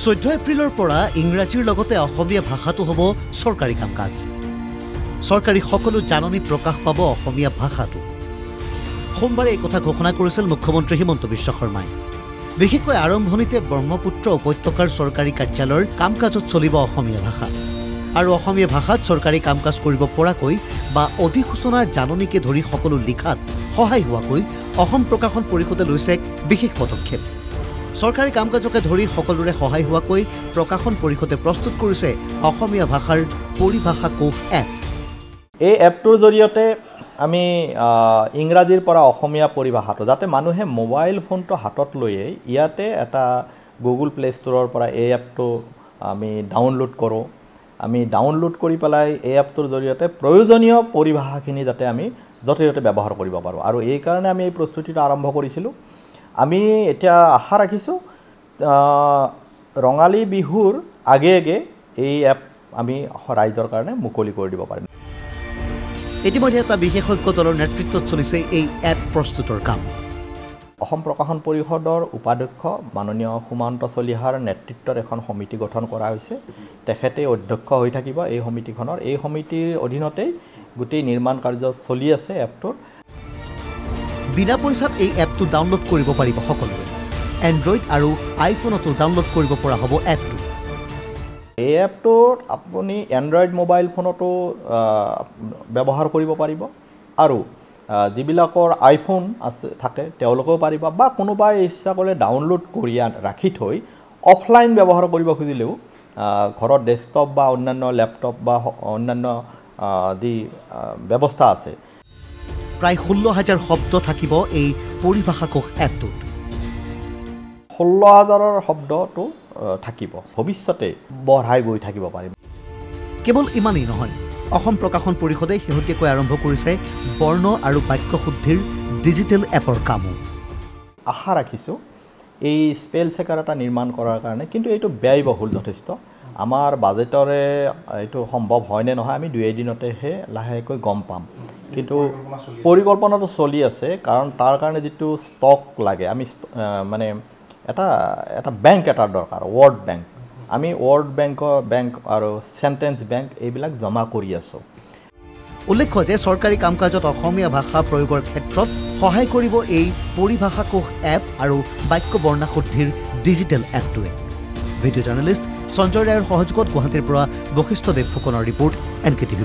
14 এপ্ৰিলৰ পৰা ইংৰাজীৰ লগতে অসমীয়া ভাষাটো হ'ব চৰকাৰী কাম-কাজ। চৰকাৰী সকলো জাননী প্ৰকাশ পাব অসমীয়া ভাষাটো। সোমবাৰে এই কথা ঘোষণা কৰিছিল মুখ্যমন্ত্ৰী হিমন্ত বিশ্ব শৰ্মাই। বিশেষকৈ আৰম্ভণিতে ব্ৰহ্মপুত্ৰ উপত্যকাৰ চৰকাৰী কাৰ্যালয়ৰ কাম-কাজত চলিব অসমীয়া ভাষা। আৰু অসমীয়া ভাষাত চৰকাৰী কাম-কাজ কৰিব পৰাকৈ বা অধিসূচনা জাননীকে ধৰি সকলো লিখাত সহায় হোৱাকৈ অসম প্ৰকাশন পৰিষদে লৈছে এক বিশেষ পদক্ষেপ। চৰকাৰী কাম-কাজকে ধৰি সকলোৰে সহায় হোৱাকৈ প্ৰকাশন পৰিষদে প্ৰস্তুত কৰিছে অসমীয়া ভাষাৰ পৰিভাষা কোষ এপ। এই এপটোৰ জৰিয়তে আমি ইংৰাজীৰ পৰা অসমীয়া পৰিভাষাটো যাতে মানুহে মোবাইল ফোনটো হাতত লৈয়ে ইয়াতে এটা গুগল প্লে ষ্ট'ৰৰ পৰা এই এপটো আমি ডাউনলোড কৰোঁ। আমি ডাউনলোড কৰি পেলাই এই এপটোৰ জৰিয়তে প্ৰয়োজনীয় পৰিভাষাখিনি যাতে আমি য'তে ত'তে ব্যৱহাৰ কৰিব পাৰোঁ। আৰু এই কাৰণে আমি এই প্ৰস্তুতিটো আৰম্ভ কৰিছিলোঁ। আমি এতিয়া আশা ৰাখিছোঁ ৰঙালী বিহুৰ আগে এই এপ আমি ৰাইজৰ কাৰণে মুকলি কৰি দিব পাৰিম। ইতিমধ্যে এটা বিশেষজ্ঞ দলৰ নেতৃত্বত চলিছে এই এপ প্ৰস্তুতৰ কাম। অসম প্ৰকাশন পৰিষদৰ উপাধ্যক্ষ মাননীয় সুমন্ত চলিহাৰ নেতৃত্বত এখন সমিতি গঠন কৰা হৈছে। তেখেতে অধ্যক্ষ হৈ থাকিব এই সমিতিখনৰ। এই সমিতিৰ অধীনতেই গোটেই নিৰ্মাণ কাৰ্য চলি আছে এপটোৰ। বিনা পইচাত এই এপটো ডাউনলোড কৰিব পাৰিব সকলোৱে। এণ্ড্ৰইড আৰু আইফোনতো ডাউনলোড কৰিব পৰা হ'ব এপটো। এই এপটোত আপুনি এণ্ড্ৰইড মোবাইল ফোনতো ব্যৱহাৰ কৰিব পাৰিব আৰু যিবিলাকৰ আইফোন থাকে তেওঁলোকেও পাৰিব বা কোনোবাই ইচ্ছা কৰিলে ডাউনলোড কৰি ৰাখি থৈ অফলাইন ব্যৱহাৰ কৰিব খুজিলেও ঘৰত ডেস্কটপ বা অন্যান্য লেপটপ বা অন্যান্য যি ব্যৱস্থা আছে। প্ৰায় 16,000 শব্দ থাকিব এই পৰিভাষা কোষ এপটোত। 16,000ৰ শব্দটো থাকিব, ভৱিষ্যতে বঢ়াই গৈ থাকিব পাৰিম। কেৱল ইমানেই নহয়, অসম প্ৰকাশন পৰিষদে শেহতীয়াকৈ আৰম্ভ কৰিছে বৰ্ণ আৰু বাক্য শুদ্ধিৰ ডিজিটেল এপৰ কামো। আশা ৰাখিছোঁ এই স্পেল চেকাৰ এটা নিৰ্মাণ কৰাৰ কাৰণে, কিন্তু এইটো ব্যয়বহুল যথেষ্ট। আমাৰ বাজেটৰে এইটো সম্ভৱ হয়নে নহয় আমি 2 দিনতেহে লাহেকৈ গম পাম। কিন্তু পৰিকল্পনাটো চলি আছে, কাৰণ তাৰ কাৰণে যিটো ষ্টক লাগে, আমি মানে এটা বেংক এটাৰ দৰকাৰ, ৱৰ্ল্ড বেংক। আমি ৱৰ্ল্ড বেংক আৰু চেণ্টেন্স বেংক এইবিলাক জমা কৰি আছোঁ। উল্লেখ্য যে চৰকাৰী কাম-কাজত অসমীয়া ভাষা প্ৰয়োগৰ ক্ষেত্ৰত সহায় কৰিব এই পৰিভাষা কোষ এপ আৰু বাক্য বৰ্ণা শুদ্ধিৰ ডিজিটেল এপটোৱে। ভিডিঅ' জাৰ্নেলিষ্ট সঞ্জয় ৰায়ৰ সহযোগত গুৱাহাটীৰ পৰা বশিষ্ঠ দেৱ ফুকনৰ ৰিপৰ্ট NKTV+।